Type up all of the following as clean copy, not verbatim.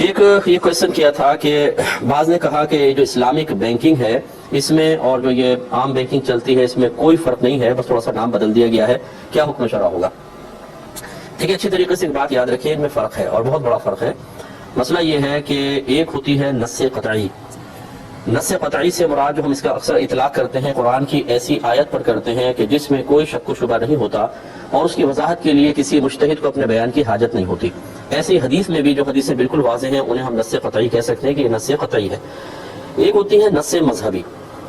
ایک یہ کوشچن کیا تھا کہ بعض نے کہا کہ جو اسلامک بینکنگ ہے اس میں اور جو یہ عام بینکنگ چلتی ہے اس میں کوئی فرق نہیں ہے، بس تھوڑا سا نام بدل دیا گیا ہے، کیا حکم شرع ہوگا؟ ٹھیک ہے، اچھی طریقے سے ایک بات یاد رکھیں، ان میں فرق ہے اور بہت بڑا فرق ہے۔ مسئلہ یہ ہے کہ ایک ہوتی ہے نص قطعی۔ نص قطعی سے مراد جو ہم اس کا اکثر اطلاق کرتے ہیں قرآن کی ایسی آیت پر کرتے ہیں کہ جس میں کوئی شک و شبہ نہیں ہوتا اور اس کی وضاحت کے لیے کسی مجتہد کو اپنے بیان کی حاجت نہیں ہوتی۔ ایسی حدیث میں بھی جو حدیثیں بالکل واضح ہیں انہیں ہم نص قطعی کہہ سکتے ہیں کہ یہ نص قطعی ہے۔ ایک ہوتی ہے نص مذہبی۔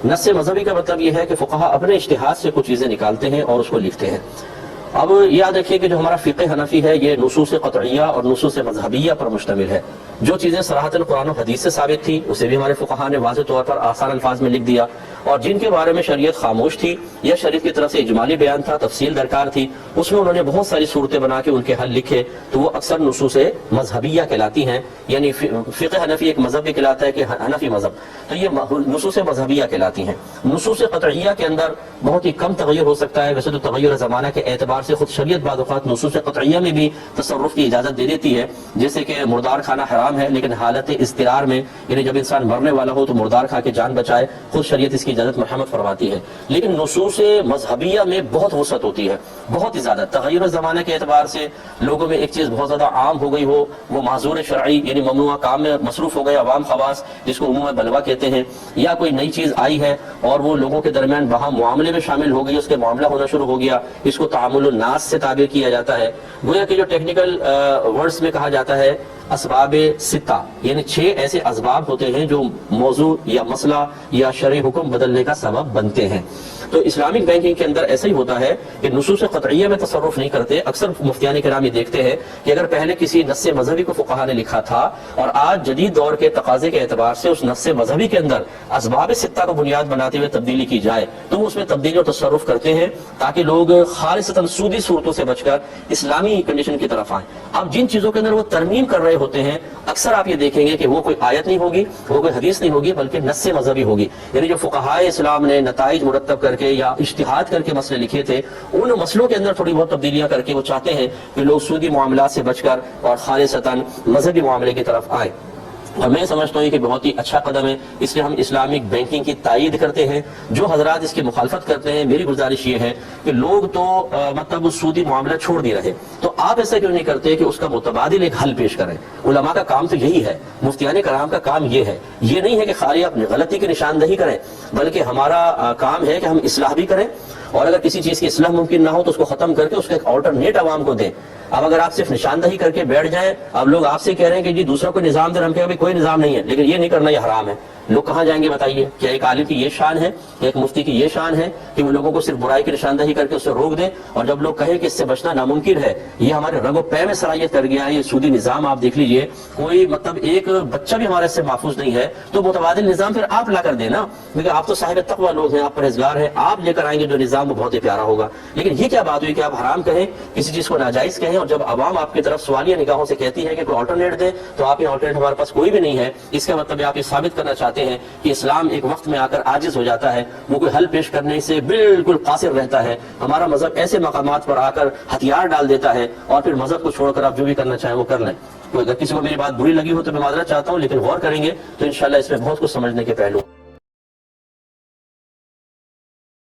نص مذہبی کا مطلب یہ ہے کہ فقہا اپنے اجتہاد سے کچھ چیزیں نکالتے ہیں اور اس کو لکھتے ہیں۔ اب یاد رکھیے کہ جو ہمارا فقہ حنفی ہے یہ نصوص قطعیہ اور نصوص مذہبیہ پر مشتمل ہے۔ جو چیزیں صراحتاً قرآن و حدیث سے ثابت تھی اسے بھی ہمارے فقہا نے واضح طور پر آسان الفاظ میں لکھ دیا، اور جن کے بارے میں شریعت خاموش تھی یا شریعت کی طرف سے اجمالی بیان تھا، تفصیل درکار تھی، اس میں انہوں نے بہت ساری صورتیں بنا کے ان کے حل لکھے، تو وہ اکثر نصوص مذہبیہ کہلاتی ہیں۔ یعنی فقہ حنفی ایک مذہب بھی کہلاتا ہے کہ حنفی مذہب، تو یہ نصوص مذہبیہ کہلاتی ہیں۔ نصوص قطعیہ کے اندر بہت ہی کم تغیر ہو سکتا ہے، ویسے تو تغیر زمانہ کے اعتبار سے خود شریعت بعض اوقات نصوص قطعیہ میں بھی تصرف کی اجازت دے دیتی ہے، جیسے کہ مردار کھانا حرام ہے لیکن حالت اضطرار میں، یعنی جب انسان مرنے والا ہو تو مردار کھا کے جان بچائے، خود شریعت اس کی اجازت مرحمت فرماتی ہے۔ لیکن نصوص مذہبیہ میں بہت وسعت ہوتی ہے، بہت ہی زیادہ۔ تغیر زمانہ کے اعتبار سے لوگوں میں ایک چیز بہت زیادہ عام ہو گئی ہو، وہ معذور شرعی یعنی ممنوع کام میں مصروف ہو گئے عوام خواص، جس کو عموم بلوہ کہتے ہیں، یا کوئی نئی چیز آئی ہے اور وہ لوگوں کے درمیان باہم معاملے میں شامل ہو گئی، اس کے معاملہ ہونا شروع ہو گیا، اس کو تعامل الناس سے تعبیر کیا جاتا ہے۔ گویا کہ جو ٹیکنیکل ورڈز میں کہا جاتا ہے اسباب ستہ، یعنی 6 ایسے اسباب ہوتے ہیں جو موضوع یا مسئلہ یا شرعی حکم بدلنے کا سبب بنتے ہیں۔ تو اسلامک بینکنگ کے اندر ایسا ہی ہوتا ہے کہ نصوص قطعیہ میں تصرف نہیں کرتے۔ اکثر مفتیان کرام یہ دیکھتے ہیں کہ اگر پہلے کسی نص مذہبی کو فقہا نے لکھا تھا اور آج جدید دور کے تقاضے کے اعتبار سے اس نص مذہبی کے اندر اسباب ستہ کو بنیاد بناتے ہوئے تبدیلی کی جائے تو وہ اس میں تبدیلی اور تصرف کرتے ہیں تاکہ لوگ خالصتاً سودی صورتوں سے بچ کر اسلامی کنڈیشن کی طرف آئیں۔ اب جن چیزوں کے اندر وہ ترمیم کر رہے ہوتے ہیں اکثر آپ یہ دیکھیں گے کہ وہ کوئی آیت نہیں ہوگی، وہ کوئی حدیث نہیں ہوگی، بلکہ نص مذہبی ہوگی۔ یعنی جو فقہائے اسلام نے نتائج مرتب کر کے یا اجتہاد کر کے مسئلے لکھے تھے، ان مسئلوں کے اندر تھوڑی بہت تبدیلیاں کر کے وہ چاہتے ہیں کہ لوگ سودی معاملات سے بچ کر اور خالصتاً مذہبی معاملے کی طرف آئیں۔ اور میں سمجھتا ہوں کہ بہت ہی اچھا قدم ہے، اس لیے ہم اسلامک بینکنگ کی تائید کرتے ہیں۔ جو حضرات اس کی مخالفت کرتے ہیں، میری گزارش یہ ہے کہ لوگ تو مطلب سودی معاملہ چھوڑ دی رہے، تو آپ ایسا کیوں نہیں کرتے کہ اس کا متبادل ایک حل پیش کریں؟ علماء کا کام تو یہی ہے، مفتیان کرام کا کام یہ ہے، یہ نہیں ہے کہ خالی اپنی غلطی کی نشاندہی کریں، بلکہ ہمارا کام ہے کہ ہم اصلاح بھی کریں، اور اگر کسی چیز کی اصلاح ممکن نہ ہو تو اس کو ختم کر کے اس کا ایک آلٹرنیٹ عوام کو دیں۔ اب اگر آپ صرف نشاندہی کر کے بیٹھ جائیں، اب لوگ آپ سے کہہ رہے ہیں کہ جی دوسرا کوئی نظام دے، ہم کہیں کہ کوئی نظام نہیں ہے، لیکن یہ نہیں کرنا، یہ حرام ہے، لوگ کہاں جائیں گے بتائیے؟ کیا ایک عالم کی یہ شان ہے، ایک مفتی کی یہ شان ہے کہ وہ لوگوں کو صرف برائی کی نشاندہی کر کے اس سے روک دیں، اور جب لوگ کہیں کہ اس سے بچنا ناممکن ہے، یہ ہمارے رگ و پے میں صلاحیت کر گیا ہے، یہ سودی نظام آپ دیکھ لیجئے، کوئی مطلب ایک بچہ بھی ہمارے سے محفوظ نہیں ہے، تو متبادل نظام پھر آپ لا کر دینا، کیونکہ آپ تو صاحب تقویٰ لوگ ہیں، آپ پرہیزگار ہیں، آپ لے کر آئیں گے جو نظام وہ بہت ہی پیارا ہوگا۔ لیکن یہ کیا بات ہوئی کہ آپ حرام کہیں، کسی چیز کو ناجائز کہیں، اور جب عوام آپ کی طرف سوالیہ نگاہوں سے کہتی ہے کہ کوئی آلٹرنیٹ دے تو آپ یہ آلٹرنیٹ ہمارے پاس کوئی بھی نہیں ہے، اس کا مطلب آپ یہ ثابت کرنا چاہتے ہیں کہ اسلام ایک وقت میں آ کر عاجز ہو جاتا ہے، وہ کوئی حل پیش کرنے سے بالکل قاصر رہتا ہے۔ ہمارا مذہب ایسے مقامات پر آ کر ہتھیار ڈال دیتا ہے اور پھر مذہب کو چھوڑ کر آپ جو بھی کرنا چاہیں وہ کر لیں۔ تو اگر کسی کو میری بات بری لگی ہو تو میں معذرت چاہتا ہوں، لیکن غور کریں گے تو انشاءاللہ اس میں بہت کچھ سمجھنے کے پہلو